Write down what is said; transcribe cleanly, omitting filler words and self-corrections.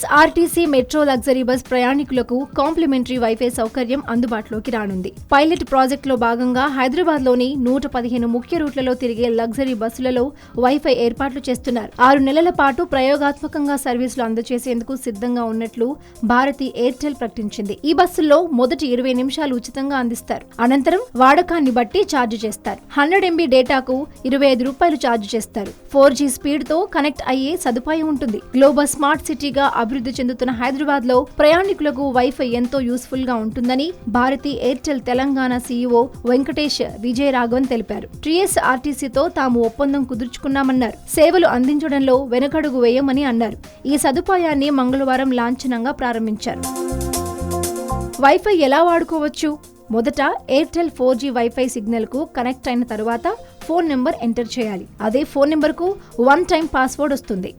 TSRTC metro luxury bus ప్రయాణికులకు complementary wifi సౌకర్యం అందుబాటులోకి రానుంది. పైలట్ ప్రాజెక్టులో భాగంగా హైదరాబాద్ లోని 115 ముఖ్య రూట్లలో తిరిగే లగ్జరీ బస్సులలో వైఫై ఏర్పాట్లు చేస్తున్నారు. 6 నెలల పాటు ప్రయోగాత్మకంగా సర్వీసులు అందజేసేందుకు సిద్ధంగా ఉన్నట్లు భారతీ ఎయిర్టెల్ ప్రకటించింది. ఈ బస్సుల్లో మొదటి 20 నిమిషాలు ఉచితంగా అందిస్తారు. అనంతరం వాడకాన్ని బట్టి ఛార్జ్ చేస్తారు. 100 MB డేటాకు 25 రూపాయలు ఛార్జ్ చేస్తారు. 4G స్పీడ్ తో కనెక్ట్ అయ్యే సదుపాయం ఉంటుంది. గ్లోబల్ స్మార్ట్ సిటీగా అభివృద్ధి చెందుతున్న హైదరాబాద్ లో ప్రయాణికులకు వైఫై ఎంతో యూస్ఫుల్ గా ఉంటుందని భారతీ ఎయిర్టెల్ తెలంగాణ CEO వెంకటేష్ విజయరాఘవన్ తెలిపారు. టీఎస్ఆర్టీసీతో తాము ఒప్పందం కుదుర్చుకున్నామన్నారు. సేవలు అందించడంలో వెనకడుగు వేయమని అన్నారు. ఈ సదుపాయాన్ని మంగళవారం లాంఛనంగా ప్రారంభించారు. వైఫై ఎలా వాడుకోవచ్చు? మొదట ఎయిర్టెల్ 4G వైఫై సిగ్నల్ కు కనెక్ట్ అయిన తరువాత ఫోన్ నెంబర్ ఎంటర్ చేయాలి. అదే ఫోన్ నెంబర్ కు 1 టైం పాస్వర్డ్ వస్తుంది.